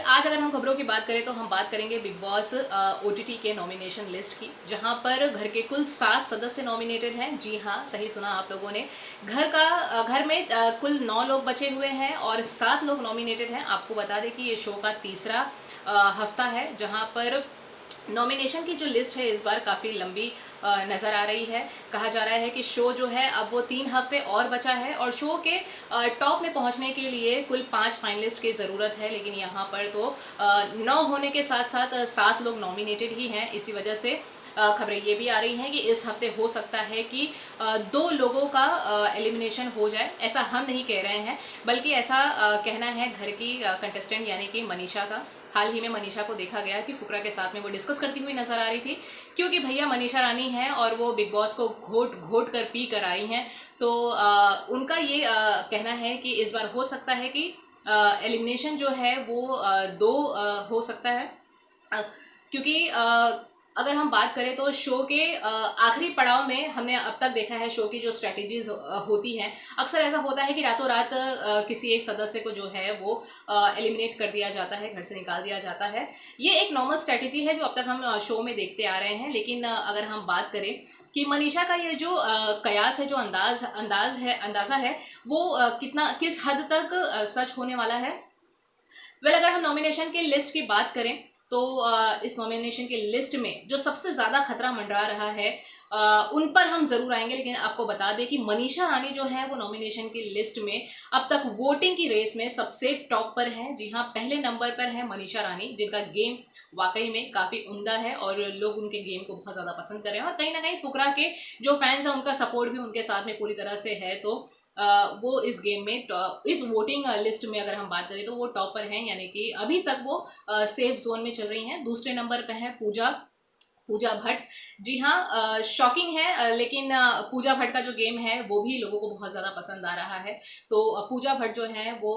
आज अगर हम खबरों की बात करें तो हम बात करेंगे बिग बॉस ओटीटी के नॉमिनेशन लिस्ट की, जहां पर घर के कुल 7 सदस्य नॉमिनेटेड हैं। जी हाँ, सही सुना आप लोगों ने। घर में कुल 9 लोग बचे हुए हैं और 7 लोग नॉमिनेटेड हैं। आपको बता दें कि ये शो का तीसरा हफ्ता है, जहां पर नॉमिनेशन की जो लिस्ट है इस बार काफ़ी लंबी नज़र आ रही है। कहा जा रहा है कि शो जो है अब वो 3 हफ्ते और बचा है और शो के टॉप में पहुंचने के लिए कुल 5 फाइनलिस्ट की ज़रूरत है, लेकिन यहाँ पर तो 9 होने के साथ साथ 7 लोग नॉमिनेटेड ही हैं। इसी वजह से खबरें ये भी आ रही हैं कि इस हफ्ते हो सकता है कि 2 लोगों का एलिमिनेशन हो जाए। ऐसा हम नहीं कह रहे हैं, बल्कि ऐसा कहना है घर की कंटेस्टेंट यानी कि मनीषा का। हाल ही में मनीषा को देखा गया कि फुकरा के साथ में वो डिस्कस करती हुई नजर आ रही थी, क्योंकि भैया मनीषा रानी हैं और वो बिग बॉस को घोट घोट कर पी कर आई हैं। तो उनका ये कहना है कि इस बार हो सकता है कि एलिमिनेशन जो है वो 2 हो सकता है। अ, क्योंकि अगर हम बात करें तो शो के आखिरी पड़ाव में हमने अब तक देखा है शो की जो स्ट्रैटेजीज होती हैं, अक्सर ऐसा होता है कि रातों रात किसी एक सदस्य को जो है वो एलिमिनेट कर दिया जाता है, घर से निकाल दिया जाता है। ये एक नॉर्मल स्ट्रैटेजी है जो अब तक हम शो में देखते आ रहे हैं। लेकिन अगर हम बात करें कि मनीषा का ये जो कयास है, जो अंदाज़ा है वो किस हद तक सच होने वाला है। अगर हम नॉमिनेशन के लिस्ट की बात करें तो इस नॉमिनेशन के लिस्ट में जो सबसे ज़्यादा खतरा मंडरा रहा है उन पर हम ज़रूर आएंगे। लेकिन आपको बता दें कि मनीषा रानी जो है वो नॉमिनेशन की लिस्ट में अब तक वोटिंग की रेस में सबसे टॉप पर है। जी हाँ, पहले नंबर पर है मनीषा रानी, जिनका गेम वाकई में काफ़ी उम्दा है और लोग उनके गेम को बहुत ज़्यादा पसंद कर रहे हैं। और कहीं ना कहीं फुकरा के जो फैंस हैं उनका सपोर्ट भी उनके साथ में पूरी तरह से है। तो वो इस गेम में इस वोटिंग लिस्ट में अगर हम बात करें तो वो टॉपर हैं, यानी कि अभी तक वो सेफ जोन में चल रही हैं। दूसरे नंबर पे है पूजा पूजा भट्ट। जी हाँ, शॉकिंग है, लेकिन पूजा भट्ट का जो गेम है वो भी लोगों को बहुत ज़्यादा पसंद आ रहा है। तो पूजा भट्ट जो है वो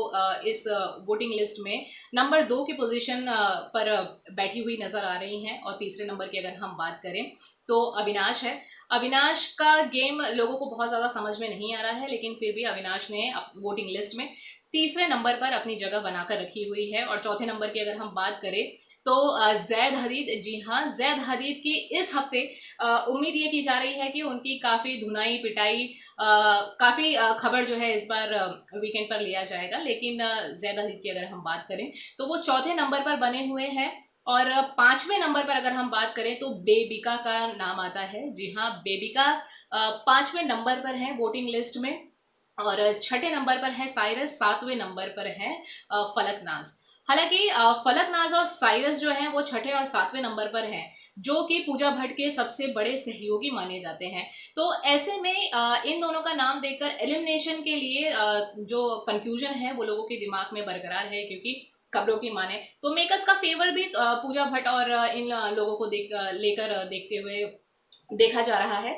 इस वोटिंग लिस्ट में नंबर 2 की पोजीशन पर बैठी हुई नज़र आ रही हैं। और तीसरे नंबर की अगर हम बात करें तो अविनाश है। अविनाश का गेम लोगों को बहुत ज़्यादा समझ में नहीं आ रहा है, लेकिन फिर भी अविनाश ने वोटिंग लिस्ट में तीसरे नंबर पर अपनी जगह बनाकर रखी हुई है। और चौथे नंबर की अगर हम बात करें तो जैद हदीद। जी हाँ, जैद हदीद की इस हफ्ते उम्मीद ये की जा रही है कि उनकी काफ़ी धुनाई पिटाई काफ़ी खबर जो है इस बार वीकेंड पर लिया जाएगा। लेकिन जैद हदीद की अगर हम बात करें तो वो चौथे नंबर पर बने हुए हैं। और पांचवें नंबर पर अगर हम बात करें तो बेबिका का नाम आता है। जी हाँ, बेबिका पांचवें नंबर पर है वोटिंग लिस्ट में। और छठे नंबर पर है साइरस, सातवें नंबर पर है फलकनाज। हालांकि फलकनाज और साइरस जो हैं वो छठे और सातवें नंबर पर हैं, जो कि पूजा भट्ट के सबसे बड़े सहयोगी माने जाते हैं। तो ऐसे में इन दोनों का नाम देखकर एलिमिनेशन के लिए जो कंफ्यूजन है वो लोगों के दिमाग में बरकरार है, क्योंकि खबरों की माने तो मेकर्स का फेवर भी पूजा भट्ट और इन लोगों को लेकर देखते हुए देखा जा रहा है।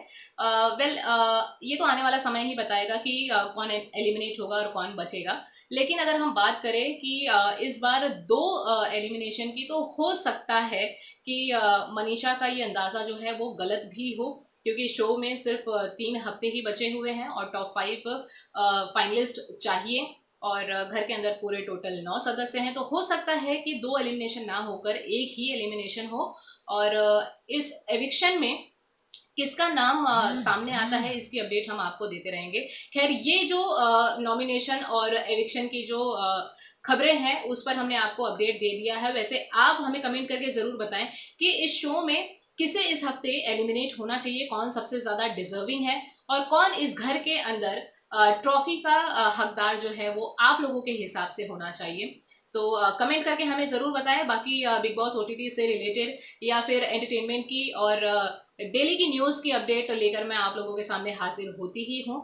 ये तो आने वाला समय ही बताएगा कि कौन एलिमिनेट होगा और कौन बचेगा। लेकिन अगर हम बात करें कि इस बार 2 एलिमिनेशन की, तो हो सकता है कि मनीषा का ये अंदाज़ा जो है वो गलत भी हो, क्योंकि शो में सिर्फ 3 हफ्ते ही बचे हुए हैं और टॉप 5 फाइनलिस्ट चाहिए। और घर के अंदर पूरे टोटल 9 सदस्य हैं, तो हो सकता है कि 2 एलिमिनेशन ना होकर एक ही एलिमिनेशन हो। और इस एविक्शन में किसका नाम सामने आता है इसकी अपडेट हम आपको देते रहेंगे। खैर, ये जो नॉमिनेशन और एविक्शन की जो खबरें हैं उस पर हमने आपको अपडेट दे दिया है। वैसे आप हमें कमेंट करके ज़रूर बताएं कि इस शो में किसे इस हफ्ते एलिमिनेट होना चाहिए, कौन सबसे ज़्यादा डिजर्विंग है और कौन इस घर के अंदर ट्रॉफी का हकदार जो है वो आप लोगों के हिसाब से होना चाहिए। तो कमेंट करके हमें ज़रूर बताएं। बाकी बिग बॉस ओटीटी से रिलेटेड या फिर एंटरटेनमेंट की और डेली की न्यूज़ की अपडेट लेकर मैं आप लोगों के सामने हाजिर होती ही हूँ।